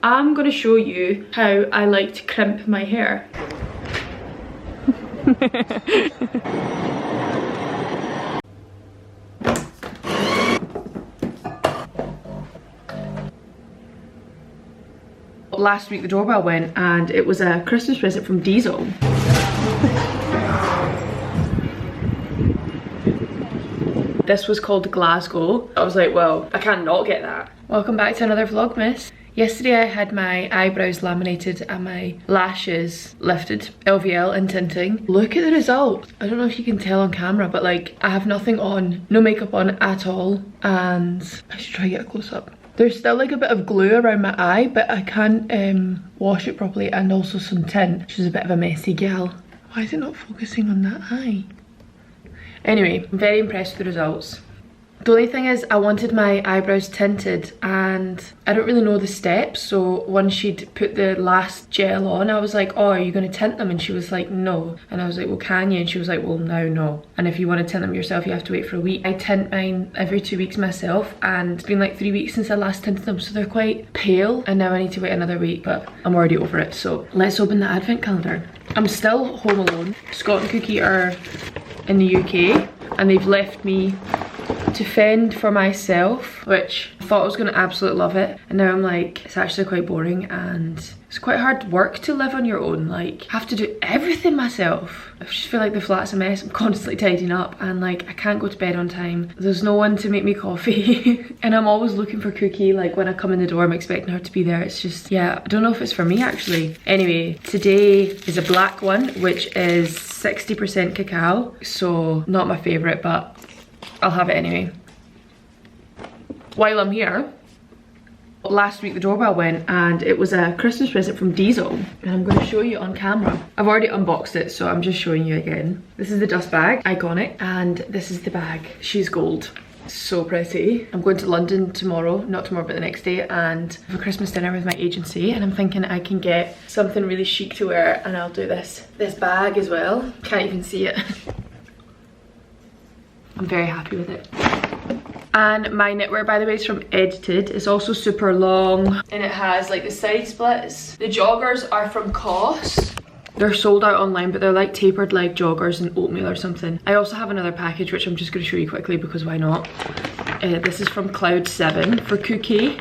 I'm gonna show you how I like to crimp my hair. Last week the doorbell went and it was a Christmas present from Diesel. This was called Glasgow. I was like, well, I can't not get that. Welcome back to another Vlogmas. Yesterday I had my eyebrows laminated and my lashes lifted, LVL and tinting. Look at the result. I don't know if you can tell on camera, but like I have nothing on, no makeup on at all, and I should try to get a close up. There's still like a bit of glue around my eye, but I can't wash it properly, and also some tint. She's a bit of a messy gal. Why is it not focusing on that eye? Anyway, I'm very impressed with the results. The only thing is I wanted my eyebrows tinted and I don't really know the steps, so once she'd put the last gel on I was like, oh, are you going to tint them? And she was like, no. And I was like, well, can you? And she was like, well, now no. And if you want to tint them yourself you have to wait for a week. I tint mine every 2 weeks myself, and it's been like 3 weeks since I last tinted them, so they're quite pale, and now I need to wait another week, but I'm already over it. So let's open the advent calendar. I'm still home alone. Scott and Cookie are in the UK and they've left me to fend for myself, which I thought I was going to absolutely love it, and now I'm like, it's actually quite boring and it's quite hard work to live on your own. Like, I have to do everything myself. I just feel like the flat's a mess. I'm constantly tidying up and like I can't go to bed on time. There's no one to make me coffee and I'm always looking for Cookie. Like when I come in the door I'm expecting her to be there. It's just, yeah, I don't know if it's for me actually. Anyway, today is a black one which is 60% cacao, so not my favourite, but I'll have it anyway. While I'm here, last week the doorbell went and it was a Christmas present from Diesel, and I'm going to show you on camera. I've already unboxed it, so I'm just showing you again. This is the dust bag, iconic, and this is the bag. She's gold. So pretty. I'm going to London tomorrow, not tomorrow but the next day, and have a Christmas dinner with my agency, and I'm thinking I can get something really chic to wear, and I'll do this bag as well. Can't even see it. I'm very happy with it. And my knitwear, by the way, is from Edited. It's also super long and it has like the side splits. The joggers are from COS. They're sold out online, but they're like tapered leg joggers and oatmeal or something. I also have another package which I'm just going to show you quickly because why not. This is from Cloud 7 for Cookie.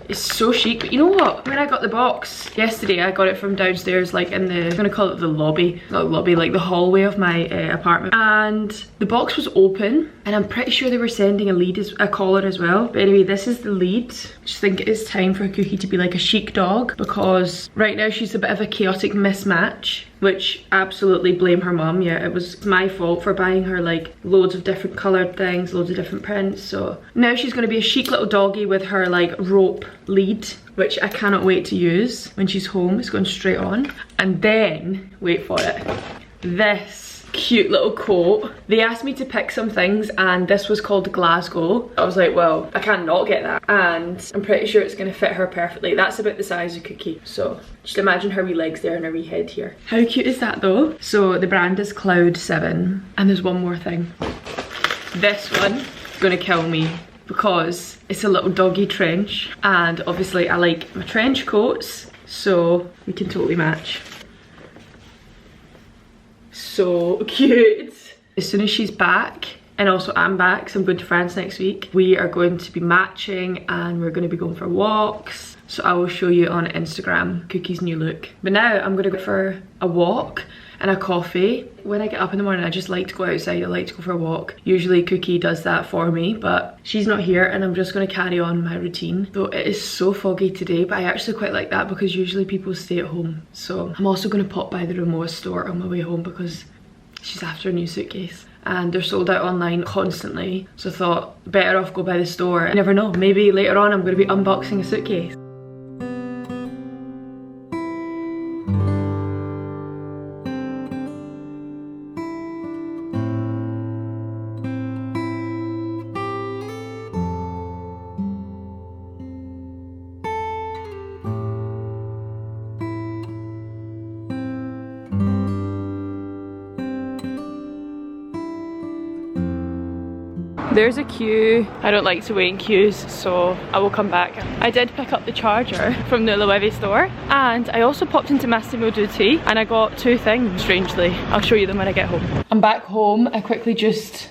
It's so chic, but you know what? When I got the box yesterday, I got it from downstairs, like in the, I'm gonna call it the lobby, not lobby, like the hallway of my apartment. And the box was open, and I'm pretty sure they were sending a collar as well. But anyway, this is the lead. I just think it is time for Cookie to be like a chic dog, because right now she's a bit of a chaotic mismatch, which absolutely blame her mum. Yeah, it was my fault for buying her like loads of different coloured things, loads of different prints. So now she's gonna be a chic little doggy with her like rope lead, which I cannot wait to use when she's home. It's going straight on. And then, wait for it, this cute little coat. They asked me to pick some things and this was called Glasgow. I was like, well, I can't not get that, and I'm pretty sure it's gonna fit her perfectly. That's about the size of Cookie, so just imagine her wee legs there and her wee head here. How cute is that though? So the brand is Cloud 7, and there's one more thing. This one is gonna kill me because it's a little doggy trench, and obviously I like my trench coats, so we can totally match. So cute. As soon as she's back, and also I'm back, so I'm going to France next week, we are going to be matching and we're going to be going for walks. So I will show you on Instagram Cookie's new look. But now I'm going to go for a walk and a coffee. When I get up in the morning I just like to go outside, I like to go for a walk. Usually Cookie does that for me, but she's not here and I'm just going to carry on my routine. Though it is so foggy today, but I actually quite like that because usually people stay at home. So I'm also going to pop by the Rimowa store on my way home because she's after a new suitcase. And they're sold out online constantly. So I thought, better off go by the store. You never know, maybe later on I'm going to be unboxing a suitcase. There's a queue. I don't like to wait in queues, so I will come back. I did pick up the charger from the Loewe store, and I also popped into Massimo Dutti and I got 2 things, strangely. I'll show you them when I get home. I'm back home. I quickly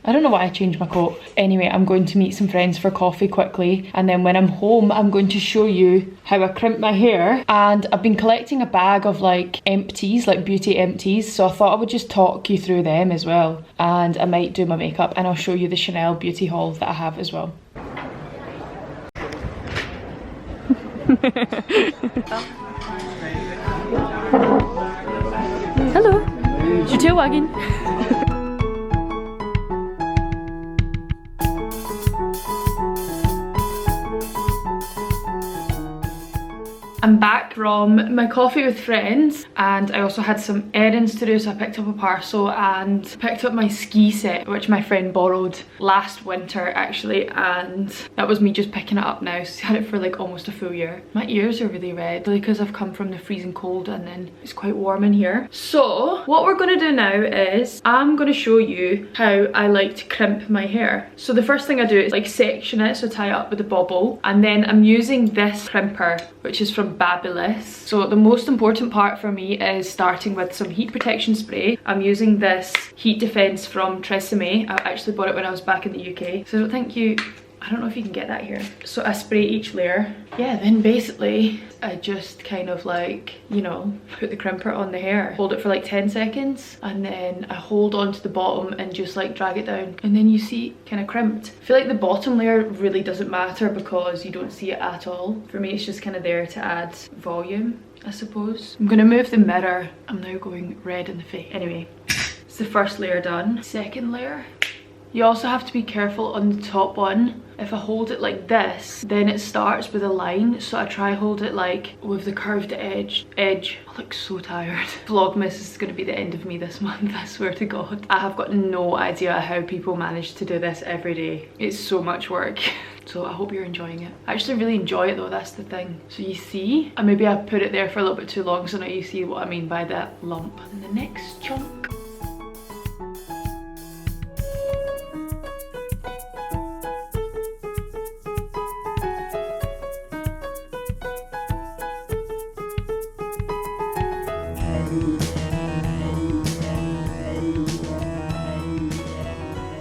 I don't know why I changed my coat. Anyway, I'm going to meet some friends for coffee quickly, and then when I'm home I'm going to show you how I crimp my hair. And I've been collecting a bag of like empties, like beauty empties, so I thought I would just talk you through them as well, and I might do my makeup, and I'll show you the Chanel beauty haul that I have as well. Hello, Schutilwagen. I'm back from my coffee with friends, and I also had some errands to do, so I picked up a parcel and picked up my ski set, which my friend borrowed last winter actually, and that was me just picking it up now. So I had it for like almost a full year. My ears are really red, really, because I've come from the freezing cold and then it's quite warm in here. So what we're going to do now is I'm going to show you how I like to crimp my hair. So the first thing I do is like section it, so tie it up with a bobble, and then I'm using this crimper, which is from Babyless. So the most important part for me is starting with some heat protection spray. I'm using this heat defense from Tresemme. I actually bought it when I was back in the UK, so I don't know if you can get that here. So I spray each layer. Yeah, then basically I just kind of like, you know, put the crimper on the hair, hold it for like 10 seconds, and then I hold on to the bottom and just like drag it down, and then you see kind of crimped. I feel like the bottom layer really doesn't matter because you don't see it at all. For me, it's just kind of there to add volume, I suppose. I'm gonna move the mirror. I'm now going red in the face. Anyway, it's the first layer done. Second layer. You also have to be careful on the top one. If I hold it like this, then it starts with a line, so I try hold it like with the curved edge. I look so tired. Vlogmas is going to be the end of me this month, I swear to God. I have got no idea how people manage to do this every day. It's so much work. So I hope you're enjoying it. I actually really enjoy it though, that's the thing. So you see, and maybe I put it there for a little bit too long, so now you see what I mean by that lump. And the next chunk.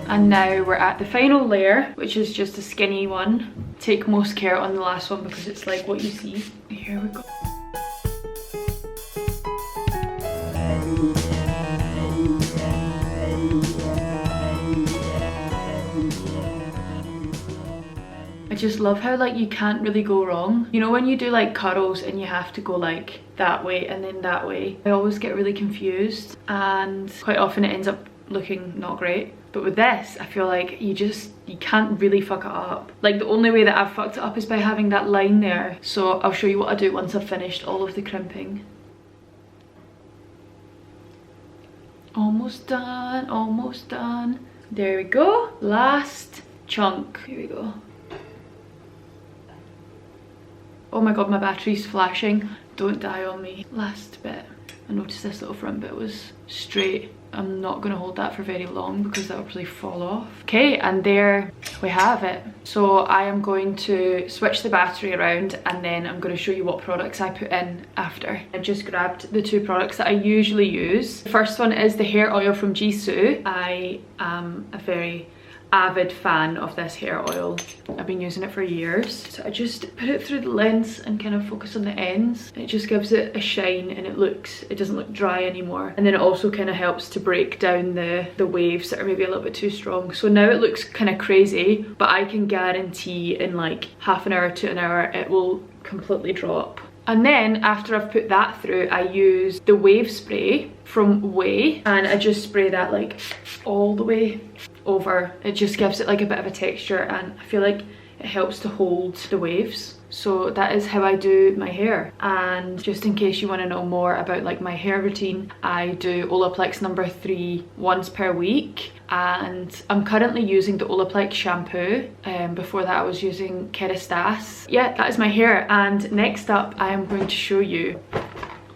And now we're at the final layer, which is just a skinny one. Take most care on the last one because it's like what you see. Here we go. I just love how like you can't really go wrong. You know when you do like curls and you have to go like that way and then that way? I always get really confused and quite often it ends up looking not great. But with this, I feel like you can't really fuck it up. Like the only way that I've fucked it up is by having that line there. So I'll show you what I do once I've finished all of the crimping. Almost done, almost done. There we go, last chunk. Here we go. Oh my God, my battery's flashing. Don't die on me. Last bit. I noticed this little front bit was straight. I'm not going to hold that for very long because that will probably fall off. Okay, and there we have it. So I am going to switch the battery around and then I'm going to show you what products I put in after. I just grabbed the 2 products that I usually use. The first one is the hair oil from Jisoo. I am a very avid fan of this hair oil. I've been using it for years. So I just put it through the lens and kind of focus on the ends. It just gives it a shine and it doesn't look dry anymore. And then it also kind of helps to break down the waves that are maybe a little bit too strong. So now it looks kind of crazy, but I can guarantee in like half an hour to an hour it will completely drop. And then after I've put that through, I use the wave spray from Way, and I just spray that like all the way over. It just gives it like a bit of a texture and I feel like it helps to hold the waves. So that is how I do my hair. And just in case you want to know more about like my hair routine, I do Olaplex number 3 once per week, and I'm currently using the Olaplex shampoo. Before that I was using Kerastase. Yeah, that is my hair. And next up I am going to show you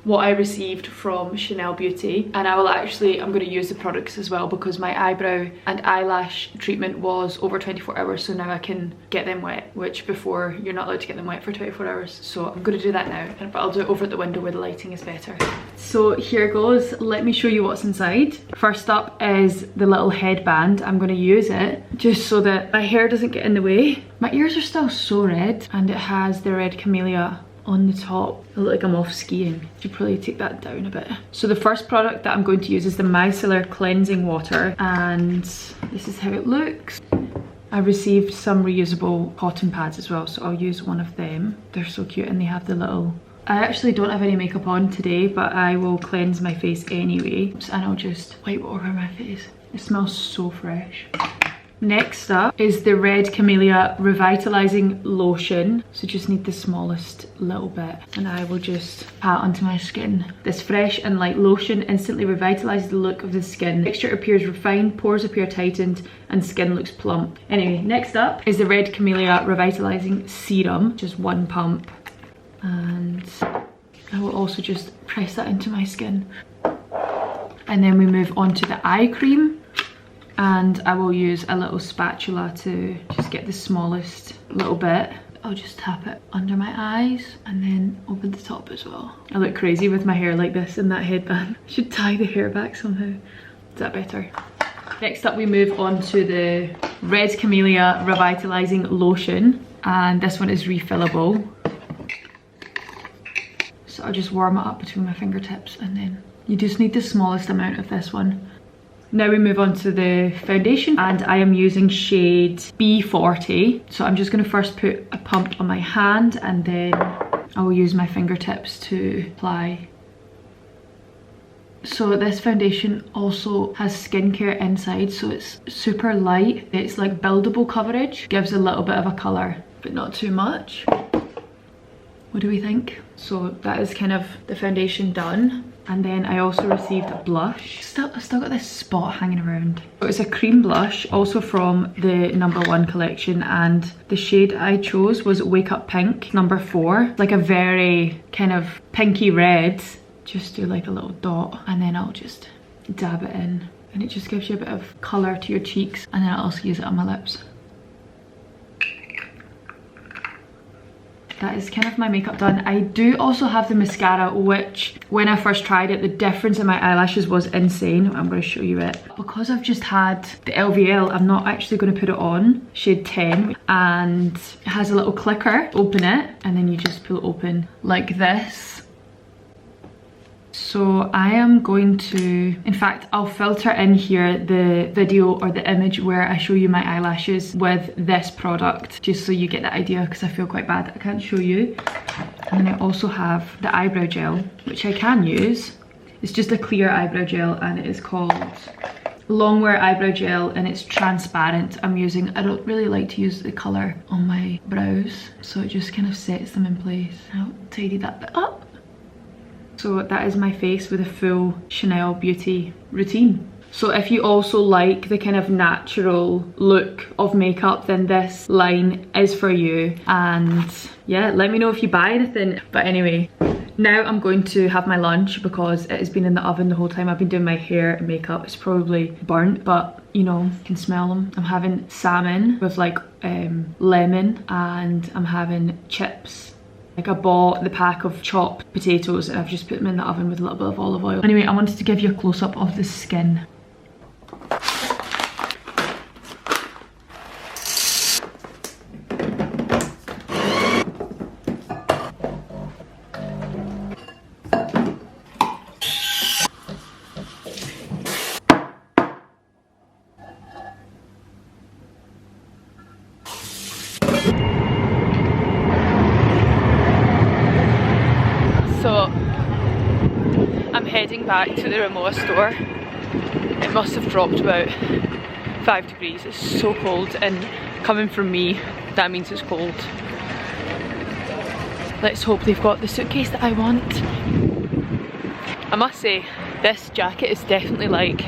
what I received from Chanel Beauty, and I'm going to use the products as well because my eyebrow and eyelash treatment was over 24 hours, so now I can get them wet, which before you're not allowed to get them wet for 24 hours. So I'm going to do that now, but I'll do it over at the window where the lighting is better. So here goes. Let me show you what's inside. First up is the little headband. I'm going to use it just so that my hair doesn't get in the way. My ears are still so red, and it has the red camellia on the top. I look like I'm off skiing. Should probably take that down a bit. So the first product that I'm going to use is the micellar cleansing water, and this is how it looks. I received some reusable cotton pads as well, so I'll use one of them. They're so cute, and they have the little... I actually don't have any makeup on today, but I will cleanse my face anyway, and I'll just wipe it over my face. It smells so fresh. Next up is the Red Camellia Revitalizing Lotion. So just need the smallest little bit, and I will just pat onto my skin. This fresh and light lotion instantly revitalizes the look of the skin. Texture appears refined, pores appear tightened, and skin looks plump. Anyway, next up is the Red Camellia Revitalizing Serum. Just one pump. And I will also just press that into my skin. And then we move on to the eye cream. And I will use a little spatula to just get the smallest little bit. I'll just tap it under my eyes and then over the top as well. I look crazy with my hair like this in that headband. I should tie the hair back somehow. Is that better? Next up we move on to the Red Camellia Revitalizing Lotion. And this one is refillable. So I'll just warm it up between my fingertips, and then you just need the smallest amount of this one. Now we move on to the foundation, and I am using shade B40. So I'm just going to first put a pump on my hand, and then I will use my fingertips to apply. So this foundation also has skincare inside, so it's super light. It's like buildable coverage, gives a little bit of a colour, but not too much. What do we think? So that is kind of the foundation done. And then I also received a blush. I've still got this spot hanging around. So it's a cream blush, also from the #1 collection, and the shade I chose was Wake Up Pink, #4. Like a very kind of pinky red. Just do like a little dot, and then I'll just dab it in. And it just gives you a bit of colour to your cheeks, and then I'll also use it on my lips. That is kind of my makeup done. I do also have the mascara, which when I first tried it, the difference in my eyelashes was insane. I'm going to show you it. Because I've just had the LVL, I'm not actually going to put it on. Shade 10. And it has a little clicker. Open it, and then you just pull it open like this. So I am going to, in fact, I'll filter in here the video or the image where I show you my eyelashes with this product, just so you get the idea, because I feel quite bad that I can't show you. And then I also have the eyebrow gel, which I can use. It's just a clear eyebrow gel, and it is called Longwear Eyebrow Gel, and it's transparent. I don't really like to use the colour on my brows, so it just kind of sets them in place. I'll tidy that bit up. So that is my face with a full Chanel Beauty routine. So if you also like the kind of natural look of makeup, then this line is for you. And yeah, let me know if you buy anything. But anyway, now I'm going to have my lunch because it has been in the oven the whole time I've been doing my hair and makeup. It's probably burnt, but you know, you can smell them. I'm having salmon with like lemon, and I'm having chips. Like I bought the pack of chopped potatoes, and I've just put them in the oven with a little bit of olive oil. Anyway, I wanted to give you a close-up of the skin. So I'm heading back to the Rimowa store. It must have dropped about 5 degrees. It's so cold, and coming from me, that means it's cold. Let's hope they've got the suitcase that I want. I must say, this jacket is definitely like,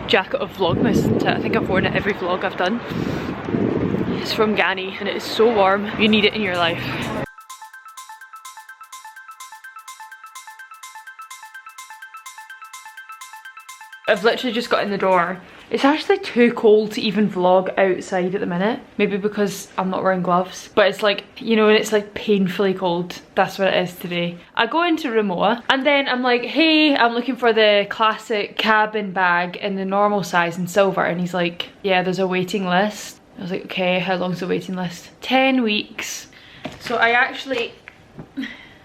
jacket of Vlogmas. I think I've worn it every vlog I've done. It's from Ghani, and it is so warm. You need it in your life. So I'm heading back to the Rimowa store. It must have dropped about 5 degrees. It's so cold, and coming from me, that means it's cold. Let's hope they've got the suitcase that I want. I must say, this jacket is definitely like, jacket of Vlogmas. I think I've worn it every vlog I've done. It's from Ghani, and it is so warm. You need it in your life. I've literally just got in the door. It's actually too cold to even vlog outside at the minute. Maybe because I'm not wearing gloves. But it's like, you know, when it's like painfully cold. That's what it is today. I go into Rimowa and then I'm like, hey, I'm looking for the classic cabin bag in the normal size in silver. And he's like, yeah, there's a waiting list. I was like, okay, how long's the waiting list? 10 weeks. So I actually,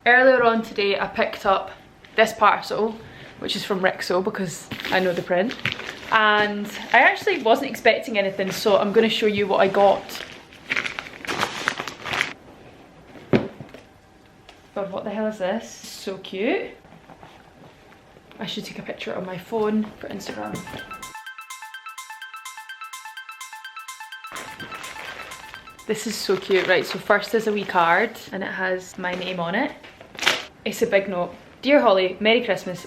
earlier on today, I picked up this parcel, which is from Rixo because I know the print. And I actually wasn't expecting anything, so I'm going to show you what I got. God, what the hell is this? So cute. I should take a picture on my phone for Instagram. This is so cute. Right, so first there's a wee card and it has my name on it. It's a big note. Dear Holly, Merry Christmas.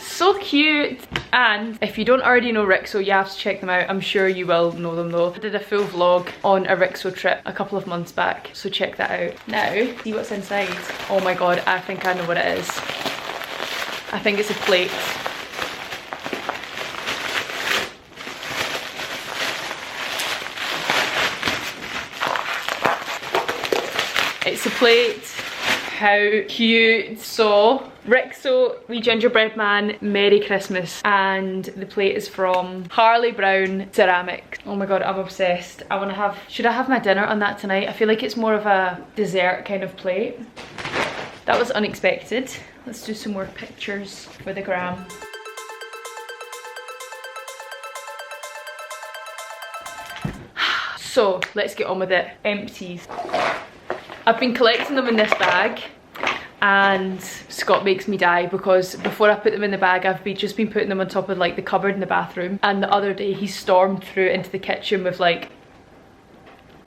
So cute. And if you don't already know Rixo, you have to check them out. I'm sure you will know them though. I did a full vlog on a Rixo trip a couple of months back, so check that out. Now, see what's inside. Oh my god, I think I know what it is. I think it's a plate. It's a plate. How cute. So Rixo, wee gingerbread man, Merry Christmas. And the plate is from Harley Brown Ceramics. Oh my god, I'm obsessed. I want to have, should I have my dinner on that tonight? I feel like it's more of a dessert kind of plate. That was unexpected. Let's do some more pictures for the gram. So let's get on with it. Empties. I've been collecting them in this bag and Scott makes me die because before I put them in the bag I've just been putting them on top of like the cupboard in the bathroom, and the other day he stormed through into the kitchen with like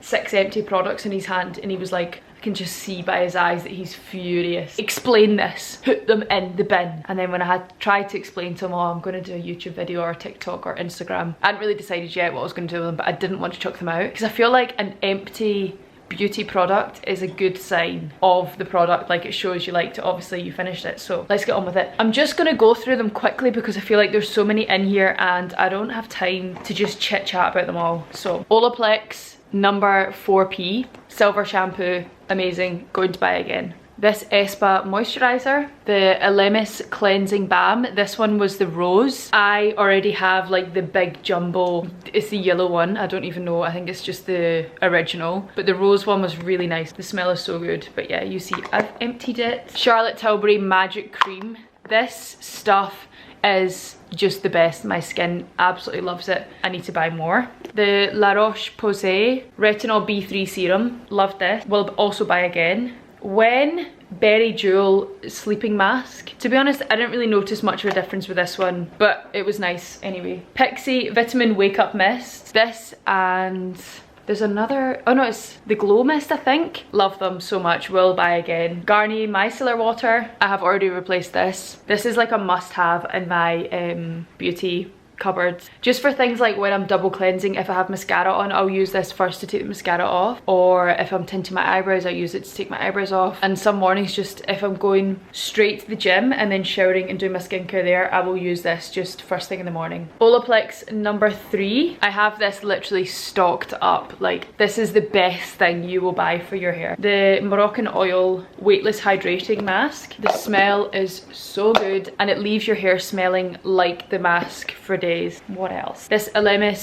6 empty products in his hand and he was like, I can just see by his eyes that he's furious. Explain this, put them in the bin. And then when I had tried to explain to him, oh, I'm going to do a YouTube video or a TikTok or Instagram, I hadn't really decided yet what I was going to do with them, but I didn't want to chuck them out because I feel like an empty beauty product is a good sign of the product, like it shows you liked it, obviously you finished it. So let's get on with it. I'm just gonna go through them quickly because I feel like there's so many in here and I don't have time to just chit chat about them all. So Olaplex number 4P silver shampoo, amazing, going to buy again. This Espa moisturizer, the Elemis cleansing balm. This one was the rose. I already have like the big jumbo, it's the yellow one, I don't even know, I think it's just the original, but the rose one was really nice. The smell is so good. But yeah, you see I've emptied it. Charlotte Tilbury magic cream. This stuff is just the best. My skin absolutely loves it. I need to buy more. The La Roche-Posay retinol B3 serum, loved this, will also buy again. When Berry Jewel sleeping mask. To be honest, I didn't really notice much of a difference with this one, but it was nice anyway. Pixie Vitamin Wake Up Mist. This and there's another, oh no, it's the Glow Mist, I think. Love them so much, will buy again. Garnier Micellar Water. I have already replaced this. This is like a must have in my beauty cupboard, just for things like when I'm double cleansing. If I have mascara on, I'll use this first to take the mascara off, or if I'm tinting my eyebrows, I'll use it to take my eyebrows off. And some mornings, just if I'm going straight to the gym and then showering and doing my skincare there, I will use this just first thing in the morning. Olaplex number 3. I have this literally stocked up. Like, this is the best thing you will buy for your hair. The Moroccan Oil Weightless Hydrating Mask. The smell is so good and it leaves your hair smelling like the mask for days. What else? This Elemis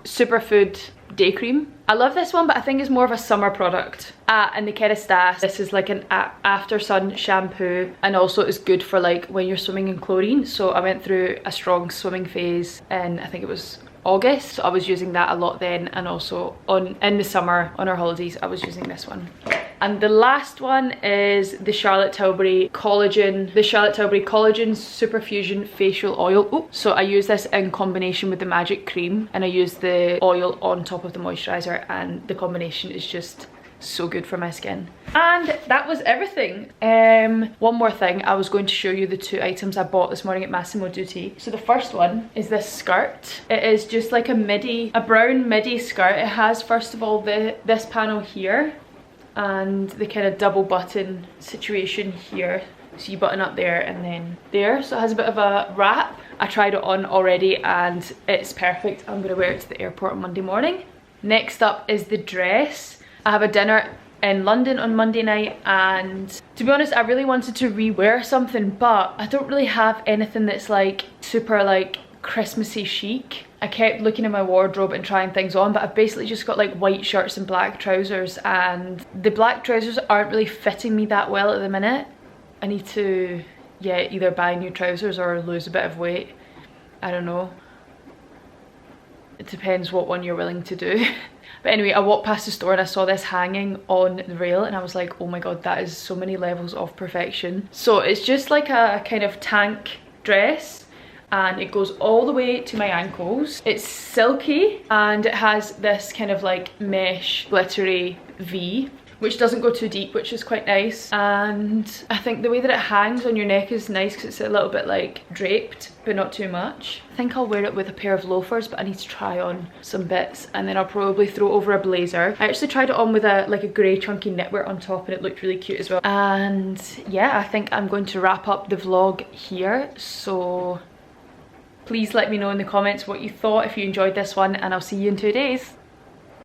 Superfood Day Cream. I love this one, but I think it's more of a summer product. And the Kerastase. This is like an after sun shampoo, and also is good for like when you're swimming in chlorine. So I went through a strong swimming phase and I think it was August, so I was using that a lot then, and also in the summer on our holidays I was using this one. And the last one is the Charlotte Tilbury Collagen, Superfusion Facial Oil. Ooh. So I use this in combination with the Magic Cream, and I use the oil on top of the moisturizer, and the combination is just so good for my skin. And that was everything. One more thing, I was going to show you the 2 items I bought this morning at Massimo Dutti. So the first one is this skirt. It is just like a brown midi skirt. It has, first of all, this panel here. and the kind of double button situation here. So you button up there and then there. So it has a bit of a wrap. I tried it on already and it's perfect. I'm gonna wear it to the airport on Monday morning. Next up is the dress. I have a dinner in London on Monday night, and to be honest I really wanted to rewear something, but I don't really have anything that's like super like Christmassy chic. I kept looking in my wardrobe and trying things on, but I've basically just got like white shirts and black trousers, and the black trousers aren't really fitting me that well at the minute. I need to, yeah, either buy new trousers or lose a bit of weight. I don't know. It depends what one you're willing to do. But anyway, I walked past the store and I saw this hanging on the rail and I was like, oh my god, that is so many levels of perfection. So it's just like a kind of tank dress and it goes all the way to my ankles. It's silky and it has this kind of like mesh glittery V, which doesn't go too deep, which is quite nice. And I think the way that it hangs on your neck is nice because it's a little bit like draped, but not too much. I think I'll wear it with a pair of loafers, but I need to try on some bits and then I'll probably throw over a blazer. I actually tried it on with a grey chunky knitwear on top and it looked really cute as well. And yeah, I think I'm going to wrap up the vlog here. So please let me know in the comments what you thought if you enjoyed this one, and I'll see you in 2 days.